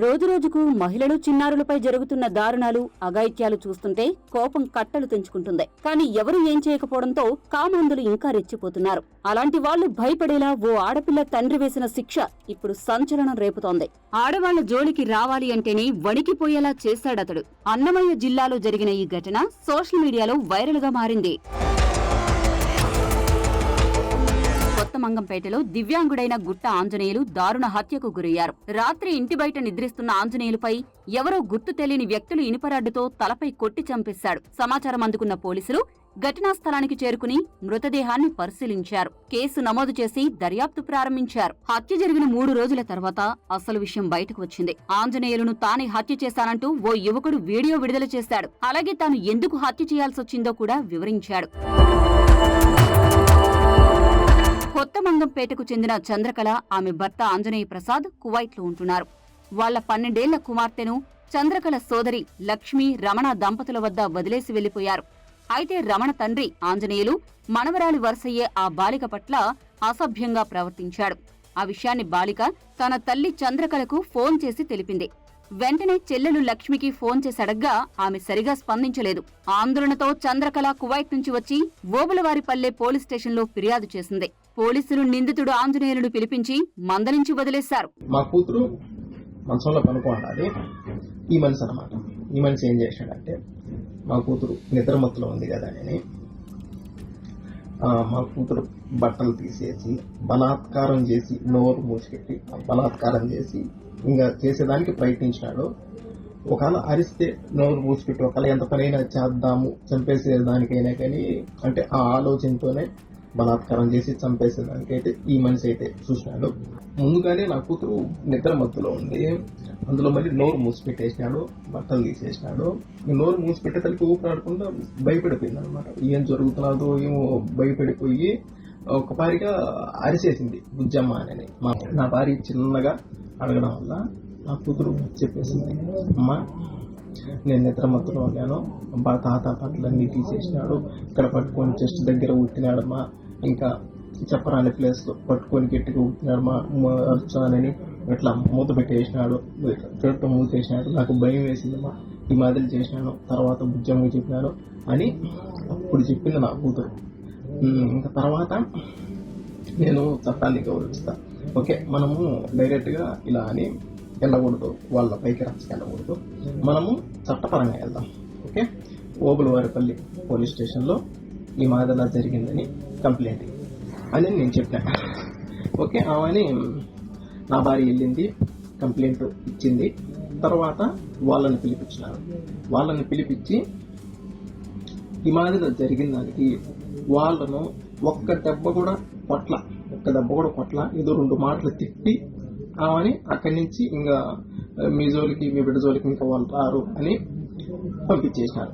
రోజురోజుకు మహిళలు చిన్నారులపై జరుగుతున్న దారుణాలు అఘాయిత్యాలు చూస్తుంటే కోపం కట్టలు తెంచుకుంటుంది. కానీ ఎవరూ ఏం చేయకపోవడంతో కామాంధులు ఇంకా రెచ్చిపోతున్నారు. అలాంటి వాళ్లు భయపడేలా ఓ ఆడపిల్ల తండ్రి వేసిన శిక్ష ఇప్పుడు సంచలనం రేపుతోంది. ఆడవాళ్ల జోలికి రావాలి అంటేనే వణికిపోయేలా చేశాడతడు. అన్నమయ్య జిల్లాలో జరిగిన ఈ ఘటన సోషల్ మీడియాలో వైరల్ గా మారింది. కొత్తమంగంపేటలో దివ్యాంగుడైన గుట్ట ఆంజనేయులు దారుణ హత్యకు గురయ్యారు. రాత్రి ఇంటి బయట నిద్రిస్తున్న ఆంజనేయులపై ఎవరో గుర్తు తెలియని వ్యక్తులు ఇనుపరాడ్డుతో తలపై కొట్టి చంపేశాడు. సమాచారం అందుకున్న పోలీసులు ఘటనా స్థలానికి చేరుకుని మృతదేహాన్ని పరిశీలించారు. కేసు నమోదు చేసి దర్యాప్తు ప్రారంభించారు. హత్య జరిగిన 3 రోజుల తర్వాత అసలు విషయం బయటకు వచ్చింది. ఆంజనేయులను తానే హత్య చేశానంటూ ఓ యువకుడు వీడియో విడుదల చేశాడు. అలాగే తాను ఎందుకు హత్య చేయాల్సొచ్చిందో కూడా వివరించాడు. కొత్తమంగంపేటకు చెందిన చంద్రకళ, ఆమె భర్త ఆంజనేయ ప్రసాద్ కువైట్లో ఉంటున్నారు. వాళ్ల 12 ఏళ్ల కుమార్తెను చంద్రకళ సోదరి లక్ష్మి, రమణ దంపతుల వద్ద వదిలేసి వెళ్లిపోయారు. అయితే రమణ తండ్రి ఆంజనేయులు మనవరాలి వరుసయ్యే ఆ బాలిక పట్ల అసభ్యంగా ప్రవర్తించాడు. ఆ విషయాన్ని బాలిక తన తల్లి చంద్రకళకు ఫోన్ చేసి తెలిపింది. వెంటనే చెల్లెలు లక్ష్మికి ఫోన్ చేసి అడగ్గా ఆమె సరిగా స్పందించలేదు. ఆందోళనతో చంద్రకళ కువైట్ నుంచి వచ్చి ఓబులవారిపల్లె పోలీస్ స్టేషన్లో ఫిర్యాదు చేసింది. పోలీసులు నిందితుడు ఆంజనేయులను పిలిపించి మందలించి వదిలేశారు. మా కూతురు మనసులో పనుకోండి, ఈ మనిషి అనమాట. ఈ మనిషి ఏం చేశాడంటే, మా కూతురు నిద్రమత్తులో ఉంది కదా అని మా కూతురు బట్టలు తీసేసి బలాత్కారం చేసి నోరు మూసిపెట్టి బలాత్కారం చేసి ఇంకా చేసేదానికి ప్రయత్నించినాడు. ఒకవేళ అరిస్తే నోరు మూసిపెట్టి ఒకవేళ ఎంత పనైనా చేద్దాము చంపేసేదానికైనా కానీ అంటే ఆ ఆలోచనతోనే బలాత్కారం చేసి చంపేసేదానికైతే ఈ మనిషి అయితే చూసినాడు. ముందుగానే నా కూతురు నిద్ర మత్తులో ఉంది, అందులో మళ్ళీ నోరు మూసిపెట్టేసినాడు, బట్టలు తీసేసినాడు. నోరు మూసిపెట్టేసరికి ఊపిరాడకుండా భయపడిపోయింది అనమాట. ఏం జరుగుతున్నదో ఏమో భయపడిపోయి ఒకపారిగా అరిసేసింది బుజ్జమ్మ అని. నా భార్య చిన్నగా అడగడం వల్ల నా కూతురు చెప్పేసింది, అమ్మ నేను నిద్ర మత్తులో ఉన్నాను, తాత బట్టలన్నీ తీసేసినాడు, ఇక్కడ పట్టుకొని చెస్ట్ దగ్గర ఉత్తినాడమ్మా, ఇంకా చెప్పరాని ప్లేస్ లో పట్టుకొని గట్టిగా ఉత్తినాడమ్మా అరుచానని ఇట్లా మూత పెట్టేసినాడు, చెట్టు మూసేసినాడు. నాకు భయం వేసిందమ్మా, ఈ మాదిరి చేసినాను, తర్వాత బుజ్జమ్మకి చెప్పినాను అని అప్పుడు చెప్పింది నా కూతురు. ఇంకా తర్వాత నేను చట్టాన్ని గౌరవిస్తా, ఓకే మనము డైరెక్ట్ గా ఇలా అని వెళ్ళకూడదు, వాళ్ళ పైకి రాసి వెళ్ళకూడదు, మనము చట్టపరంగా వెళ్దాం. ఓకే, ఓబులవారిపల్లి పోలీస్ స్టేషన్ లో ఈ మాదిరిలా జరిగిందని కంప్లైంట్ అని నేను చెప్పాను. ఓకే అవని నా భార్య వెళ్ళింది, కంప్లైంట్ ఇచ్చింది. తర్వాత వాళ్ళని పిలిపించినారు. వాళ్ళని పిలిపించి ఈ మాదిరిలా జరిగిన దానికి వాళ్ళను ఒక్క దెబ్బ కూడా కొట్ల, ఏదో 2 మాటలు తిప్పి అవని అక్కడి నుంచి ఇంకా మీ జోలికి మీ బిడ్డ జోలికి ఇంకా వాళ్ళు రారు అని పంపించేసినారు.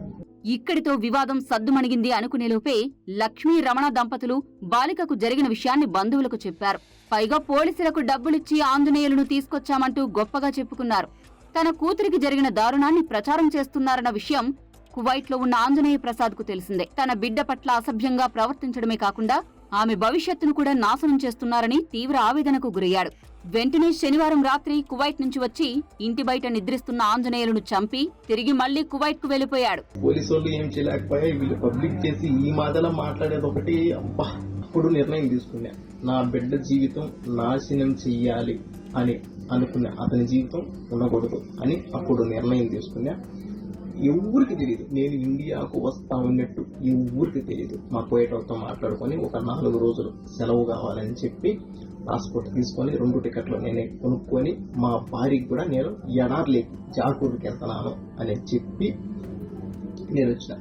ఇక్కడితో వివాదం సద్దుమణిగింది అనుకునేలోపే లక్ష్మీ, రమణ దంపతులు బాలికకు జరిగిన విషయాన్ని బంధువులకు చెప్పారు. పైగా పోలీసులకు డబ్బులిచ్చి ఆంజనేయులను తీసుకొచ్చామంటూ గొప్పగా చెప్పుకున్నారు. తన కూతురికి జరిగిన దారుణాన్ని ప్రచారం చేస్తున్నారన్న విషయం కువైట్లో ఉన్న ఆంజనేయ ప్రసాద్ కు తెలిసిందే. తన బిడ్డ పట్ల అసభ్యంగా ప్రవర్తించడమే కాకుండా ఆమె భవిష్యత్తును కూడా నాశనం చేస్తున్నారని తీవ్ర ఆవేదనకు గురయ్యాడు. వెంటనే శనివారం రాత్రి కువైట్ నుంచి వచ్చి ఇంటి బయట నిద్రిస్తున్న ఆంజనేయులను చంపి తిరిగి మళ్లీ కువైట్ కు వెళ్లిపోయాడు. పోలీసు వాళ్ళు ఏం చేయలేకపోయా, వీళ్ళు పబ్లిక్ చేసి ఈ మాదలా మాట్లాడేది ఒకటి. అబ్బా, అప్పుడు నిర్ణయం తీసుకున్నా, నా బిడ్డ జీవితం నాశనం చెయ్యాలి అని అనుకున్నా, అతని జీవితం ఉండకూడదు అని అప్పుడు నిర్ణయం తీసుకున్నా. ఎవరికి తెలియదు నేను ఇండియాకు వస్తా ఉన్నట్టు, ఎవరికి తెలియదు. మా కోయటతో మాట్లాడుకొని ఒక 4 రోజులు సెలవు కావాలని చెప్పి పాస్పోర్ట్ తీసుకొని 2 టికెట్లు నేనే కొనుక్కొని మా భార్యకి కూడా నేను ఎడార్లేకి జాకూర్కి వెళ్తున్నాను అని చెప్పి నేను వచ్చిన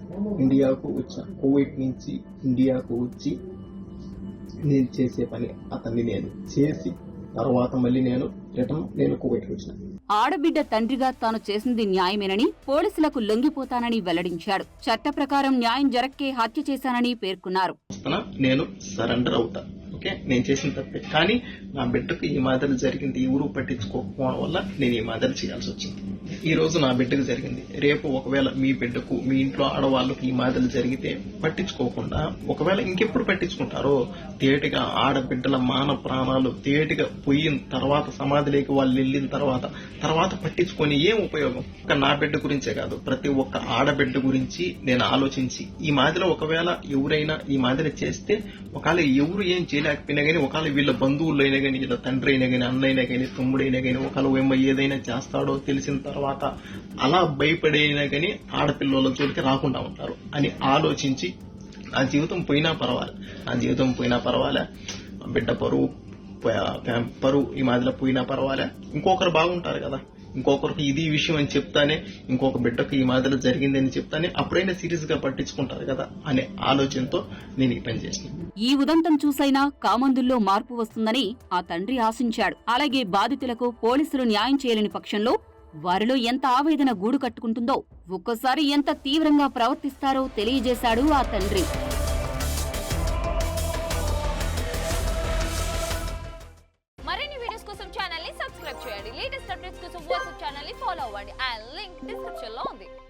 ఇండియాకు వచ్చా. కువైట్ నుంచి ఇండియాకు వచ్చి నేను చేసే పని అతన్ని నేను చేసి తర్వాత మళ్ళీ నేను కువైట్కి వచ్చిన. ఆడబిడ్డ తండ్రిగా తాను చేసింది న్యాయమేనని, పోలీసులకు లొంగిపోతానని వెల్లడించాడు. చట్ట ప్రకారం న్యాయం జరక్కే హత్య చేశానని పేర్కొన్నారు. నేను సరెండర్ అవుతా. ఓకే, నేను చేసిన తప్పే. కానీ నా బిడ్డకు ఈ మాదిరి జరిగింది, ఎవరు పట్టించుకోకపోవడం వల్ల నేను ఈ మాదిరి చేయాల్సి వచ్చింది. ఈ రోజు నా బిడ్డకు జరిగింది, రేపు ఒకవేళ మీ బిడ్డకు, మీ ఇంట్లో ఆడవాళ్ళకు ఈ మాదిరి జరిగితే పట్టించుకోకుండా ఒకవేళ ఇంకెప్పుడు పట్టించుకుంటారో, తేటిగా ఆడబిడ్డల మాన ప్రాణాలు తేటిగా పోయిన తర్వాత, సమాధిలోకి వాళ్ళు వెళ్ళిన తర్వాత పట్టించుకొని ఏం ఉపయోగం? ఒక నా బిడ్డ గురించే కాదు, ప్రతి ఒక్క ఆడబిడ్డ గురించి నేను ఆలోచించి ఈ మాదిరి ఒకవేళ ఎవరైనా ఈ మాదిరి చేస్తే, ఒకవేళ ఎవరు ఏం చేయలేకపోయినా గానీ, ఒకవేళ వీళ్ళ బంధువులు అయినా గానీ, వీళ్ళ తండ్రి అయినా గానీ, అన్నైనా గానీ, తమ్ముడైనా గానీ, ఒకవేళ ఏదైనా చేస్తాడో తెలిసిన తర్వాత అలా భయపడైనా గానీ ఆడపిల్లల జోలికి రాకుండా ఉంటారు అని ఆలోచించి, నా జీవితం పోయినా పర్వాలే, బిడ్డ పరువు ఈ మాదిరిలో పోయినా పర్వాలే, ఇంకొకరు బాగుంటారు కదా, ఇంకొకరికి ఇది విషయం అని చెప్తానే, ఇంకొక బిడ్డకు ఈ మాదిరిలో జరిగిందని చెప్తానే అప్పుడైనా సీరియస్ గా పట్టించుకుంటారు కదా అనే ఆలోచనతో నేను ఈ పని చేసిన. ఈ ఉదంతం చూసైనా కామందుల్లో మార్పు వస్తుందని ఆ తండ్రి ఆశించాడు. అలాగే బాధితులకు పోలీసులు న్యాయం చేయలేని పక్షంలో వారిలో ఎంత ఆవేదన గూడు కట్టుకుంటుందో, ఒక్కోసారి ఎంత తీవ్రంగా ప్రవర్తిస్తారో తెలియజేశాడు ఆ తండ్రి. మరిన్ని వీడియోస్ కోసం ఛానల్ ని సబ్స్క్రైబ్ చేయండి. లేటెస్ట్ అప్డేట్స్ కోసం వాట్సాప్ ఛానల్ ని ఫాలో అవ్వండి. ఆ లింక్ డిస్క్రిప్షన్ లో ఉంది.